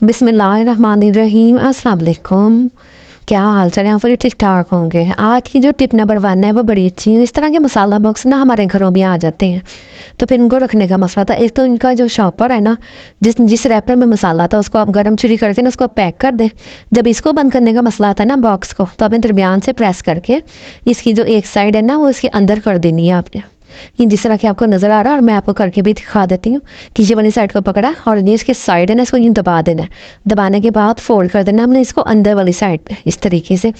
बिस्मिल्लाहिर्रहमानिर्रहीम। अस्सलाम वालेकुम। क्या हाल चाल है? यहाँ पर ठीक ठाक होंगे। आज की जो टिप नंबर 1 है वो बड़ी अच्छी है। इस तरह के मसाला बॉक्स ना हमारे घरों में आ जाते हैं, तो फिर इनको रखने का मसला था। एक तो इनका जो शॉपर है ना, जिस रैपर में मसाला था उसको आप गर्म छुरी करके ना उसको पैक कर दें। जब इसको बंद करने का मसला आता है ना बॉक्स को, तो आपने दरमियान से प्रेस करके इसकी जो एक साइड है ना वो इसके अंदर कर देनी है आपने। ये जिस तरह के आपको नज़र आ रहा है, और मैं आपको करके भी दिखा देती हूँ कि ये वाली साइड को पकड़ा और ये इसके साइड है ना, इसको यूँ दबा देना है। दबाने के बाद फोल्ड कर देना हमने इसको अंदर वाली साइड पे इस तरीके से।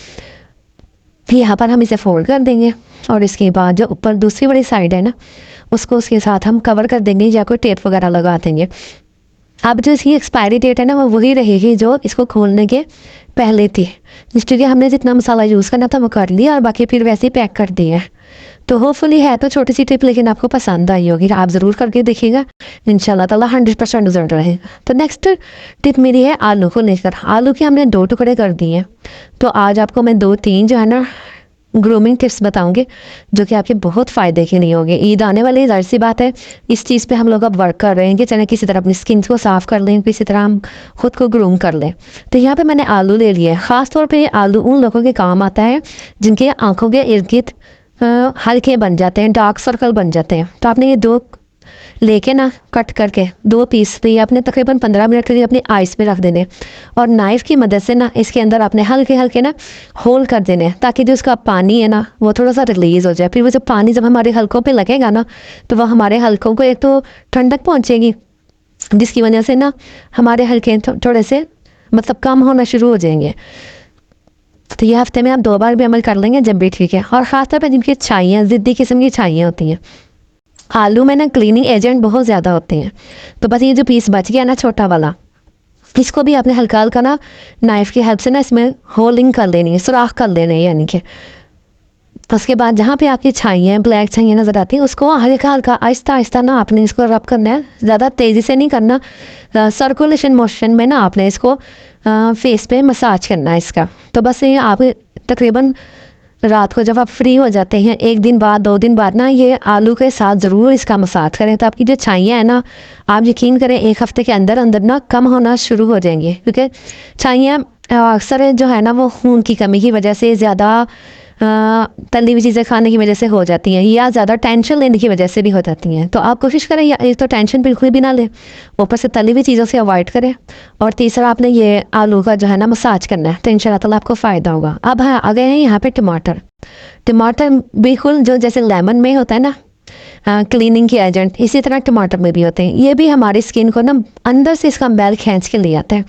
फिर यहाँ पर हम इसे फोल्ड कर देंगे और इसके बाद जो ऊपर दूसरी वाली साइड है ना उसको उसके साथ हम कवर कर देंगे या कोई टेप वगैरह लगा देंगे। अब जो इसकी एक्सपायरी डेट है ना वो वही रहेगी जो इसको खोलने के पहले थी। इसलिए हमने जितना मसाला यूज़ करना था वो कर लिया और बाकी फिर वैसे ही पैक कर दिया। तो होपफुली है तो छोटी सी टिप, लेकिन आपको पसंद आई होगी। आप ज़रूर करके देखिएगा, इंशाल्लाह ताला 100% रिजल्ट रहेगा। तो नेक्स्ट टिप मेरी है आलू को लेकर। आलू के हमने 2 टुकड़े कर दिए हैं। तो आज आपको मैं 2-3 जो है ना ग्रूमिंग टिप्स बताऊंगी जो कि आपके बहुत फ़ायदे के लिए होंगे। ईद आने वाली ज़ाहिर सी बात है, इस चीज़ पे हम लोग अब वर्क कर रहे हैं कि चले किसी तरह अपनी स्किन को साफ़ कर लें, किसी तरह हम खुद को ग्रूम कर लें। तो यहाँ पे मैंने आलू ले लिया है। ख़ास तौर पे आलू उन लोगों के काम आता है जिनके आँखों के इर्द गिर्द हल्के बन जाते हैं, डार्क सर्कल बन जाते हैं। तो आपने ये 2 लेके ना कट करके 2 पीस दिए आपने तकरीबन 15 मिनट के लिए अपनी आइस में रख देने, और नाइफ़ की मदद से ना इसके अंदर आपने हल्के हल्के ना होल कर देने, ताकि जो उसका पानी है ना वो थोड़ा सा रिलीज़ हो जाए। फिर वो जो पानी जब हमारे हल्कों पे लगेगा ना तो वह हमारे हल्कों को एक तो ठंडक पहुँचेगी, जिसकी वजह से ना हमारे हल्के थोड़े से मतलब कम होना शुरू हो जाएंगे। तो ये हफ्ते में आप 2 बार भी अमल कर लेंगे जब भी ठीक है। और ख़ासतौर पर जिनकी छाइयाँ ज़िद्दी किस्म की छाइयाँ होती हैं, आलू में ना क्लीनिंग एजेंट बहुत ज़्यादा होते हैं। तो बस ये जो पीस बच गया ना छोटा वाला, इसको भी आपने हल्का हल्का ना नाइफ़ की हेल्प से ना इसमें होलिंग कर लेनी है, सुराख कर लेने है यानी कि। उसके बाद जहाँ पे आपकी छाइयाँ ब्लैक छाइयाँ नज़र आती हैं उसको हल्का हल्का आहिस्ता आहिस्ता ना आपने इसको रब करना है, ज़्यादा तेज़ी से नहीं करना। सर्कुलेशन मोशन में ना आपने इसको फेस पे मसाज करना है इसका। तो बस ये आप तकरीबन रात को जब आप फ्री हो जाते हैं 1 दिन बाद 2 दिन बाद ना ये आलू के साथ ज़रूर इसका मसाज करें। तो आपकी जो छाइयाँ हैं ना, आप यकीन करें 1 हफ्ते के अंदर अंदर ना कम होना शुरू हो जाएंगी। क्योंकि छाइयाँ अक्सर जो है ना वो खून की कमी की वजह से, ज़्यादा तली हुई चीज़ें खाने की वजह से हो जाती हैं, या ज़्यादा टेंशन लेने की वजह से भी हो जाती हैं। तो आप कोशिश करें या एक तो टेंशन बिल्कुल भी ना लें, ऊपर से तली हुई चीज़ों से अवॉइड करें, और तीसरा आपने ये आलू का जो है ना मसाज करना है। तो इंशाल्लाह ताला आपको फ़ायदा होगा। अब हाँ आ गए हैं यहाँ पे टमाटर। टमाटर बिल्कुल जो जैसे लेमन में होता है ना क्लीनिंग के एजेंट, इसी तरह टमाटर में भी होते हैं। ये भी हमारी स्किन को ना अंदर से इसका मैल खींच के ले आता है।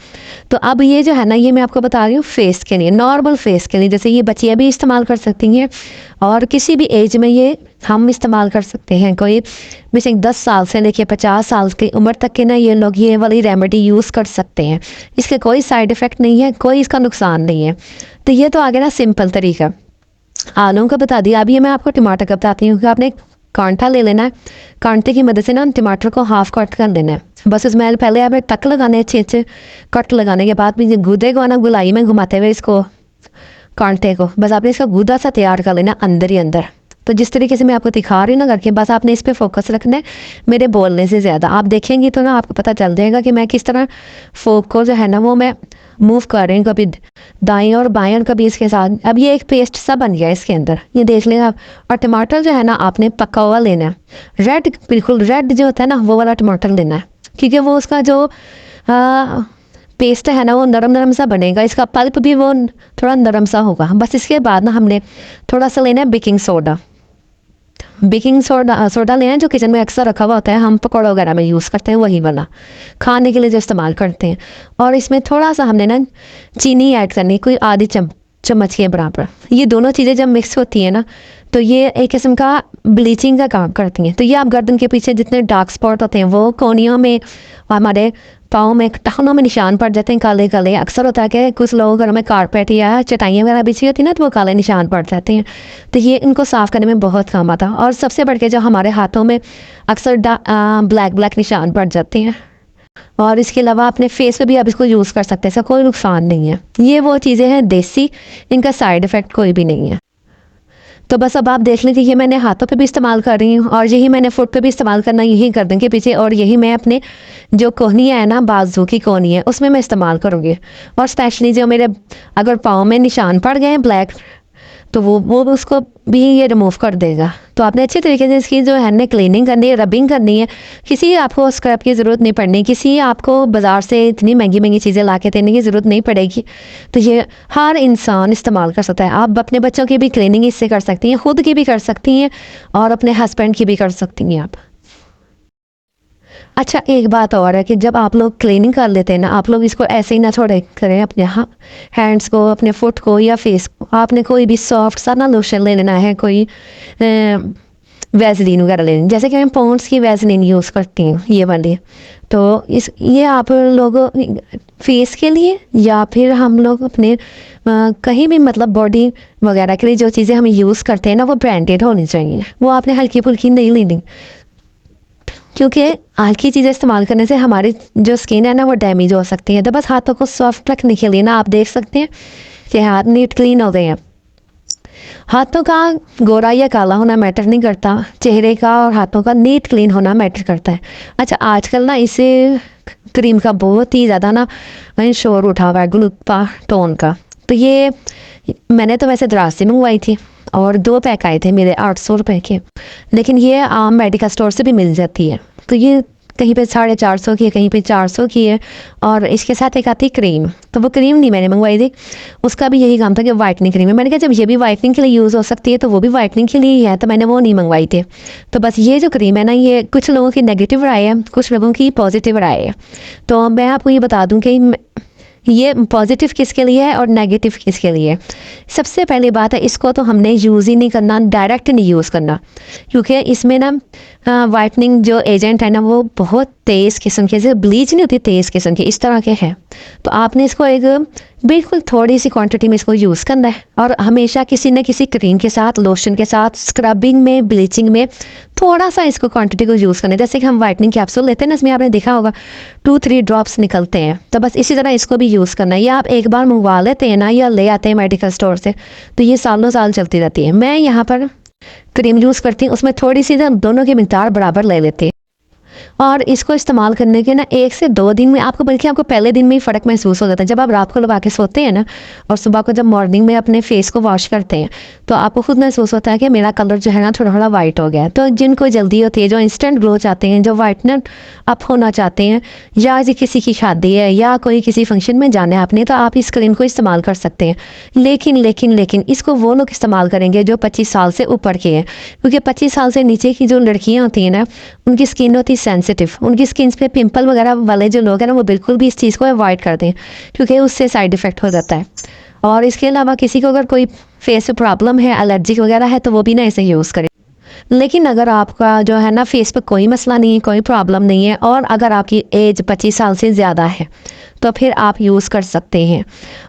तो अब ये जो है ना ये मैं आपको बता रही हूँ फेस के लिए, नॉर्मल फेस के लिए। जैसे ये बच्चियाँ भी इस्तेमाल कर सकती हैं और किसी भी एज में ये हम इस्तेमाल कर सकते हैं। कोई बेशक 10 साल से लेके 50 साल की उम्र तक के ना ये लोग ये वाली रेमेडी यूज़ कर सकते हैं। इसके कोई साइड इफ़ेक्ट नहीं है, कोई इसका नुकसान नहीं है। तो ये तो आ गया ना सिंपल तरीका। आलू का बता दिया। अब ये मैं आपको टमाटर का बताती हूँ कि आपने कांटा ले लेना है। कांटे की मदद से ना टमाटर को हाफ कट कर देना है। बस उसमें पहले आपने टक लगाने अच्छे अच्छे, कट लगाने के बाद भी गूदे को ना गुलाई में घुमाते हुए इसको कांटे को बस आपने इसका गूदा सा तैयार कर लेना अंदर ही अंदर। तो जिस तरीके से मैं आपको दिखा रही हूँ ना करके, बस आपने इस पर फोकस रखना है मेरे बोलने से ज़्यादा। आप देखेंगी तो ना आपको पता चल जाएगा कि मैं किस तरह फोक को जो है ना वो मैं मूव कर रही हूँ, कभी दाएं और बाएं और कभी इसके साथ। अब ये एक पेस्ट सा बन गया है इसके अंदर, ये देख लें आप। और टमाटर जो है ना आपने पका हुआ लेना है, रेड, बिल्कुल रेड जो होता है ना वो वाला टमाटर लेना है, क्योंकि वो उसका जो पेस्ट है ना वो नरम नरम सा बनेगा, इसका पल्प भी वो थोड़ा नरम सा होगा। बस इसके बाद ना हमने थोड़ा सा लेना है बेकिंग सोडा। बेकिंग सोडा लेना है जो किचन में अक्सर रखा हुआ होता है, हम पकौड़ा वगैरह में यूज़ करते हैं, वही वाला खाने के लिए जो इस्तेमाल करते हैं। और इसमें थोड़ा सा हमने ना चीनी ऐड करनी, कोई आधी चम्मच के बराबर। ये दोनों चीज़ें जब मिक्स होती हैं ना तो ये एक किस्म का ब्लीचिंग का काम करती हैं। तो ये आप गर्दन के पीछे जितने डार्क स्पॉट होते हैं वो कोनियों में, हमारे पाँव में, टखनों में निशान पड़ जाते हैं काले काले। अक्सर होता है कि कुछ लोगों घरों में कारपेट या चटाइयाँ वगैरह बिछी होती है ना तो वो काले निशान पड़ जाते हैं। तो ये इनको साफ़ करने में बहुत काम आता है। और सबसे बढ़ के जो हमारे हाथों में अक्सर ब्लैक निशान पड़ जाते हैं, और इसके अलावा अपने फेस पे भी आप इसको यूज़ कर सकते हैं, इसका कोई नुकसान नहीं है। ये वो चीज़ें हैं देसी, इनका साइड इफ़ेक्ट कोई भी नहीं है। तो बस अब आप देख लीजिए, ये मैंने हाथों पे भी इस्तेमाल कर रही हूँ और यही मैंने फुट पे भी इस्तेमाल करना यही गर्दन के पीछे, और यही मैं अपने जो कोहनियाँ है ना, बाजू की कोहनी है उसमें मैं इस्तेमाल करूँगी। और स्पेशली जो मेरे अगर पाँव में निशान पड़ गए हैं ब्लैक, तो वो उसको भी ये रिमूव कर देगा। तो आपने अच्छे तरीके से इसकी जो है ना क्लीनिंग करनी है, रबिंग करनी है। किसी आपको स्क्रब की ज़रूरत नहीं पड़नी, किसी आपको बाज़ार से इतनी महंगी महंगी चीज़ें ला के देने की ज़रूरत नहीं पड़ेगी। तो ये हर इंसान इस्तेमाल कर सकता है। आप अपने बच्चों की भी क्लीनिंग इससे कर सकती हैं, खुद की भी कर सकती हैं और अपने हस्बैंड की भी कर सकती हैं आप। अच्छा, एक बात और है कि जब आप लोग क्लीनिंग कर लेते हैं ना, आप लोग इसको ऐसे ही ना छोड़े करें अपने हैंड्स को, अपने फुट को या फेस को। आपने कोई भी सॉफ्ट सा ना लोशन ले लेना है, कोई वैसलीन वगैरह लेनी, जैसे कि मैं पॉन्ड्स की वैसलीन यूज़ करती हूँ ये वाली। तो ये आप लोग फेस के लिए या फिर हम लोग अपने कहीं भी मतलब बॉडी वगैरह के लिए जो चीज़ें हम यूज़ करते हैं ना, वो ब्रांडेड होनी चाहिए। वो आपने हल्की फुल्की नहीं लेनी, क्योंकि हल्की चीज़ें इस्तेमाल करने से हमारी जो स्किन है ना वो डैमेज हो सकती है। तो बस हाथों को सॉफ्ट रखने के लिए ना आप देख सकते हैं कि हाथ नीट क्लीन हो गए हैं। हाथों का गोरा या काला होना मैटर नहीं करता, चेहरे का और हाथों का नीट क्लीन होना मैटर करता है। अच्छा, आजकल ना इसे क्रीम का बहुत ही ज़्यादा ना शोर उठा हुआ है, ग्लूटा टोन का। तो ये मैंने तो वैसे दराज से मंगवाई थी और 2 पैक आए थे मेरे 800 रुपये के, लेकिन ये आम मेडिकल स्टोर से भी मिल जाती है। तो ये कहीं पे 450 की है, कहीं पे 400 की है। और इसके साथ एक आती क्रीम, तो वो क्रीम नहीं मैंने मंगवाई थी, उसका भी यही काम था कि वाइटनिंग क्रीम है। मैंने कहा जब ये भी वाइटनिंग के लिए यूज़ हो सकती है तो वो भी वाइटनिंग के लिए ही है, तो मैंने वो नहीं मंगवाई थी। तो बस ये जो क्रीम है ना, ये कुछ लोगों की नेगेटिव राय है, कुछ लोगों की पॉजिटिव राय है। तो मैं आपको ये बता दूँ कि ये पॉजिटिव किसके लिए है और नेगेटिव किसके लिए है। सबसे पहली बात है, इसको तो हमने यूज़ ही नहीं करना, डायरेक्ट नहीं यूज़ करना, क्योंकि इसमें ना वाइटनिंग जो एजेंट है ना वो बहुत तेज़ किस्म के, जैसे ब्लीच नहीं होती तेज़ किस्म के, इस तरह के हैं। तो आपने इसको एक बिल्कुल थोड़ी सी क्वांटिटी में इसको यूज़ करना है, और हमेशा किसी न किसी क्रीम के साथ, लोशन के साथ, स्क्रबिंग में, ब्लीचिंग में थोड़ा सा इसको क्वांटिटी को यूज़ करना है। जैसे कि हम वाइटनिंग कैप्सूल लेते हैं ना, इसमें आपने देखा होगा 2-3 ड्रॉप्स निकलते हैं, तो बस इसी तरह इसको भी यूज़ करना है। या आप एक बार मंगवा लेते हैं ना, या ले आते हैं मेडिकल स्टोर से, तो ये सालों साल चलती रहती है। मैं यहाँ पर क्रीम यूज़ करती हूँ, उसमें थोड़ी सी दोनों की मिकदार बराबर ले लेते हैं। और इसको इस्तेमाल करने के ना 1 से 2 दिन में आपको, बल्कि आपको पहले दिन में ही फ़र्क महसूस हो जाता है। जब आप रात को लगा के सोते हैं ना, और सुबह को जब मॉर्निंग में अपने फेस को वॉश करते हैं, तो आपको खुद महसूस होता है कि मेरा कलर जो है ना थोड़ा थोड़ा वाइट हो गया है। तो जिनको जल्दी होती है, जो इंस्टेंट ग्लो चाहते हैं, जो वाइटनर अप होना चाहते हैं, या किसी की शादी है या कोई किसी फंक्शन में जाना है आपने, तो आप इस क्रीम को इस्तेमाल कर सकते हैं। लेकिन इसको वो लोग इस्तेमाल करेंगे जो 25 साल से ऊपर के हैं, क्योंकि 25 साल से नीचे की जो लड़कियाँ होती हैं ना, उनकी स्किन होती है सेंसिटिव। उनकी स्किन पे पिंपल वगैरह वाले जो लोग हैं ना, वो बिल्कुल भी इस चीज़ को अवॉइड कर दें, क्योंकि उससे साइड इफ़ेक्ट हो जाता है। और इसके अलावा किसी को अगर कोई फेस पे प्रॉब्लम है, एलर्जी वगैरह है, तो वो भी ना इसे यूज़ करें। लेकिन अगर आपका जो है ना फेस पे कोई मसला नहीं है, कोई प्रॉब्लम नहीं है, और अगर आपकी एज 25 साल से ज़्यादा है, तो फिर आप यूज़ कर सकते हैं।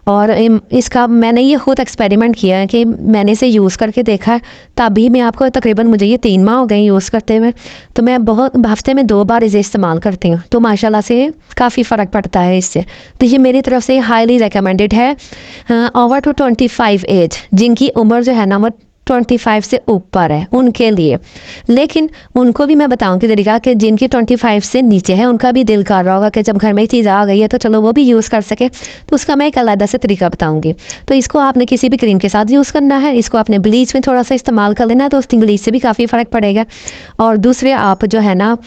और इसका मैंने ये खुद एक्सपेरिमेंट किया है कि मैंने इसे यूज़ करके देखा है, तभी मैं आपको तकरीबन मुझे ये 3 माह हो गए यूज़ करते हुए। तो मैं बहुत हफ्ते में 2 बार इसे इस्तेमाल करती हूँ, तो माशाल्लाह से काफ़ी फ़र्क पड़ता है इससे। तो ये मेरी तरफ से हाईली रिकमेंडेड है ओवर टू 25 एज, जिनकी उम्र जो है ना वो 25 से ऊपर है उनके लिए। लेकिन उनको भी मैं बताऊंगी तरीका कि जिनकी 25 से नीचे है, उनका भी दिल कर रहा होगा कि जब घर में एक चीज़ आ गई है तो चलो वो भी यूज़ कर सके, तो उसका मैं एक अलग से तरीका बताऊंगी। तो इसको आपने किसी भी क्रीम के साथ यूज़ करना है, इसको आपने ब्लीच में थोड़ा सा इस्तेमाल कर लेना है, तो उस ब्लीच से भी काफ़ी फ़र्क पड़ेगा। और दूसरे आप जो है ना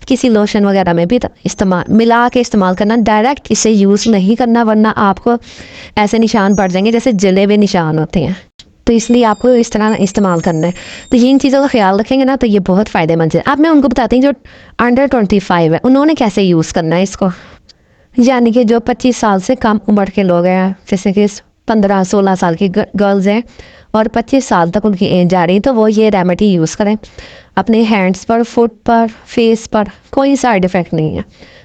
किसी लोशन वगैरह में भी इस्तेमाल मिला के इस्तेमाल करना, डायरेक्ट इसे यूज़ नहीं करना, वरना आपको ऐसे निशान पड़ जाएंगे जैसे जले हुए निशान होते हैं। तो इसलिए आपको इस तरह इस्तेमाल करना है। तो ये इन चीज़ों का ख्याल रखेंगे ना, तो ये बहुत फ़ायदेमंद है। अब मैं उनको बताती हूँ जो अंडर 25 है, उन्होंने कैसे यूज़ करना है इसको। यानी कि जो 25 साल से कम उम्र के लोग हैं, जैसे कि 15-16 साल की गर्ल्स हैं और 25 साल तक उनकी एज जा रही है, तो वो ये रेमेडी यूज़ करें अपने हैंड्स पर, फुट पर, फेस पर। कोई साइड इफ़ेक्ट नहीं है।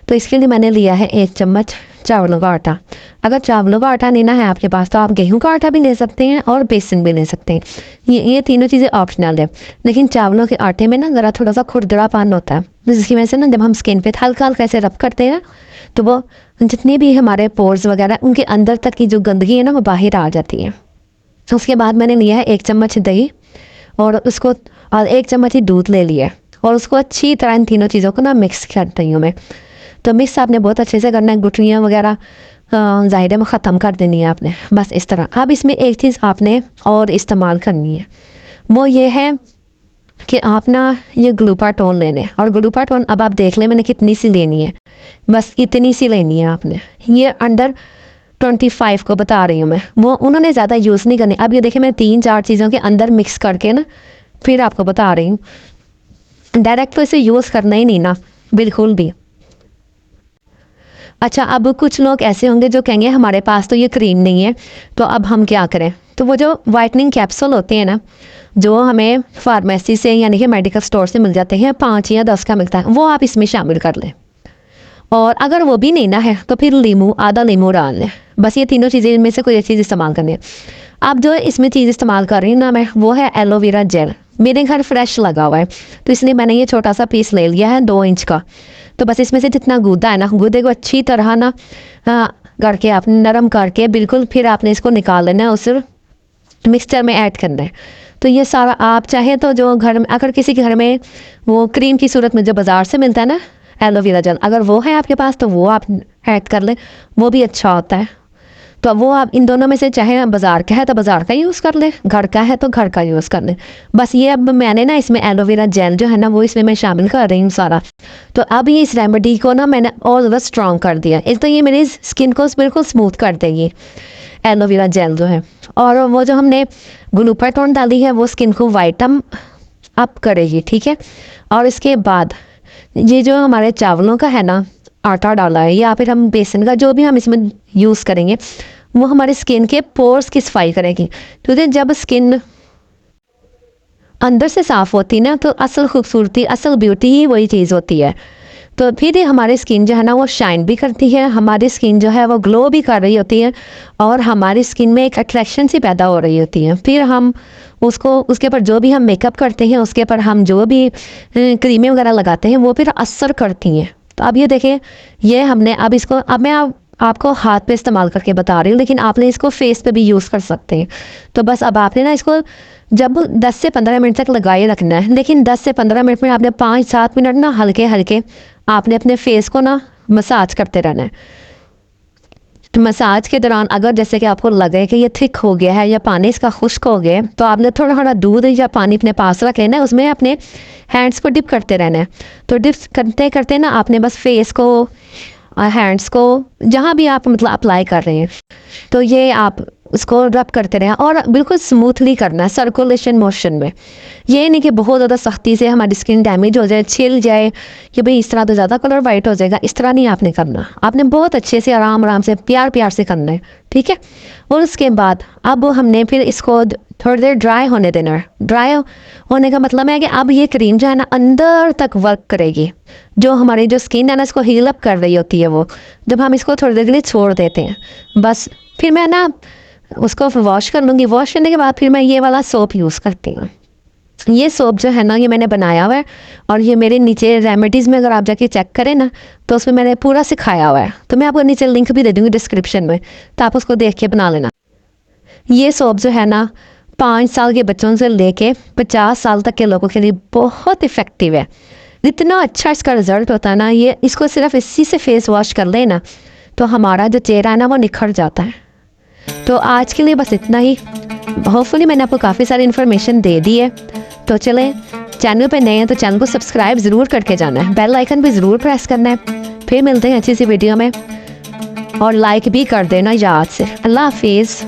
तो इसके लिए मैंने लिया है 1 चम्मच चावलों का आटा। अगर चावलों का आटा लेना है आपके पास, तो आप गेहूं का आटा भी ले सकते हैं और बेसन भी ले सकते हैं। ये तीनों चीज़ें ऑप्शनल है। लेकिन चावलों के आटे में ना ज़रा थोड़ा सा खुरदरापन होता है, जिसकी वजह से ना जब हम स्किन पे हल्का हल्का ऐसे रब करते हैं तो वो जितने भी हमारे पोर्स वगैरह उनके अंदर तक की जो गंदगी है ना वो बाहर आ जाती है। तो उसके बाद मैंने लिया है 1 चम्मच दही और उसको और 1 चम्मच ही दूध ले लिया और उसको अच्छी तरह इन तीनों चीज़ों को ना मिक्स कर रही हूँ मैं। तो मिक्स आपने बहुत अच्छे से करना है, गुठलियाँ वगैरह ज़ाहिर में ख़त्म कर देनी है आपने, बस इस तरह। अब इसमें एक चीज़ आपने और इस्तेमाल करनी है, वो ये है कि आप ना ये ग्लूटाथोन लेने, और ग्लूटाथोन अब आप देख लें मैंने कितनी सी लेनी है, बस इतनी सी लेनी है आपने। ये अंडर 25 को बता रही हूँ मैं, वो उन्होंने ज़्यादा यूज़ नहीं करनी। अब ये देखिए मैं 3-4 चीज़ों के अंदर मिक्स करके ना फिर आपको बता रही हूँ। डायरेक्ट तो इसे यूज़ करना ही नहीं ना बिल्कुल भी। अच्छा, अब कुछ लोग ऐसे होंगे जो कहेंगे हमारे पास तो ये क्रीम नहीं है, तो अब हम क्या करें। तो वो जो वाइटनिंग कैप्सूल होते हैं ना, जो हमें फार्मेसी से यानी कि मेडिकल स्टोर से मिल जाते हैं, 5 या 10 का मिलता है, वो आप इसमें शामिल कर लें। और अगर वो भी नहीं ना है तो फिर नींबू, आधा नींबू डाल लें। बस ये तीनों चीज़ें इनमें से कोई एक चीज़ इस्तेमाल करनी है। अब जो इसमें चीज़ इस्तेमाल कर रही हूँ ना मैं, वो है एलोवेरा जेल। मेरे घर फ्रेश लगा हुआ है तो इसलिए मैंने ये छोटा सा पीस ले लिया है 2 इंच का। तो बस इसमें से जितना गूदा है ना, गूदे को अच्छी तरह ना करके आपने नरम करके बिल्कुल, फिर आपने इसको निकाल लेना है, उस मिक्सचर में ऐड करना है। तो ये सारा आप चाहे तो जो घर में, अगर किसी के घर में वो क्रीम की सूरत में जो बाज़ार से मिलता है ना एलोवेरा जेल, अगर वो है आपके पास तो वो आप ऐड कर लें, वो भी अच्छा होता है। तो वो आप इन दोनों में से चाहे बाज़ार का है तो बाज़ार का यूज़ कर लें, घर का है तो घर का यूज़ कर लें। बस ये अब मैंने ना इसमें एलोवेरा जेल जो है ना वो इसमें मैं शामिल कर रही हूँ सारा। तो अब ये इस रेमेडी को ना मैंने और ज़्यादा स्ट्रॉन्ग कर दिया, एक तो ये मेरी स्किन को बिल्कुल स्मूथ कर देगी एलोवेरा जेल जो है, और वो जो हमने ग्लूटाथोन डाली है वो स्किन को वाइटन अप करेगी, ठीक है। और इसके बाद ये जो हमारे चावलों का है ना आटा डाला है, या फिर हम बेसन का जो भी हम इसमें यूज़ करेंगे, वो हमारे स्किन के पोर्स की सफाई करेगी। क्योंकि जब स्किन अंदर से साफ़ होती ना तो असल खूबसूरती, असल ब्यूटी ही वही चीज़ होती है। तो फिर हमारी स्किन जो है ना वो शाइन भी करती है, हमारी स्किन जो है वो ग्लो भी कर रही होती है, और हमारी स्किन में एक अट्रैक्शन सी पैदा हो रही होती है। फिर हम उसको, उसके ऊपर जो भी हम मेकअप करते हैं, उसके ऊपर हम जो भी क्रीमें वगैरह लगाते हैं, वो फिर असर करती हैं। तो अब ये देखें, ये हमने अब इसको, अब मैं आपको हाथ पे इस्तेमाल करके बता रही हूँ, लेकिन आपने इसको फेस पे भी यूज़ कर सकते हैं। तो बस अब आपने ना इसको जब 10 से 15 मिनट तक लगाए रखना है, लेकिन 10 से 15 मिनट में आपने 5-7 मिनट ना हल्के हल्के आपने अपने फेस को ना मसाज करते रहना है। तो मसाज के दौरान अगर जैसे कि आपको लगे कि ये थिक हो गया है या पानी इसका खुश्क हो गया, तो आपने थोड़ा थोड़ा दूध या पानी अपने पास रख लेना है, उसमें अपने हैंड्स को डिप करते रहना है। तो डिप करते करते ना आपने बस फेस को, हैंड्स को, जहाँ भी आप मतलब अप्लाई कर रहे हैं, तो ये आप उसको रब करते रहें और बिल्कुल स्मूथली करना है, सर्कुलेशन मोशन में। ये नहीं कि बहुत ज़्यादा सख्ती से हमारी स्किन डैमेज हो जाए, छिल जाए कि भाई इस तरह तो ज़्यादा कलर वाइट हो जाएगा, इस तरह नहीं आपने करना। आपने बहुत अच्छे से आराम आराम से प्यार प्यार से करना है, ठीक है। और उसके बाद अब हमने फिर इसको थोड़ी देर ड्राई होने देना है। ड्राई होने का मतलब है कि अब ये क्रीम जो है ना अंदर तक वर्क करेगी, जो हमारी जो स्किन है ना इसको हील अप कर रही होती है, वो जब हम इसको थोड़ी देर के लिए छोड़ देते हैं, बस फिर मैं ना उसको वॉश कर लूँगी। वॉश करने के बाद फिर मैं ये वाला सोप यूज़ करती हूँ। ये सोप जो है ना ये मैंने बनाया हुआ है, और ये मेरे नीचे रेमेडीज़ में अगर आप जाके चेक करें ना तो उसमें मैंने पूरा सिखाया हुआ है। तो मैं आपको नीचे लिंक भी दे दूँगी डिस्क्रिप्शन में, तो आप उसको देख के बना लेना। ये सोप जो है ना 5 साल के बच्चों से लेके 50 साल तक के लोगों के लिए बहुत इफ़ेक्टिव है। इतना अच्छा इसका रिज़ल्ट होता है ना, ये इसको सिर्फ इसी से फेस वॉश कर लेना तो हमारा जो चेहरा है ना वो निखर जाता है। तो आज के लिए बस इतना ही। होपफुली मैंने आपको काफ़ी सारी इन्फॉर्मेशन दे दी है। तो चलें, चैनल पे नए हैं तो चैनल को सब्सक्राइब ज़रूर करके जाना है, बेल आइकन भी ज़रूर प्रेस करना है। फिर मिलते हैं अच्छी सी वीडियो में, और लाइक भी कर देना याद से। अल्लाह हाफिज़।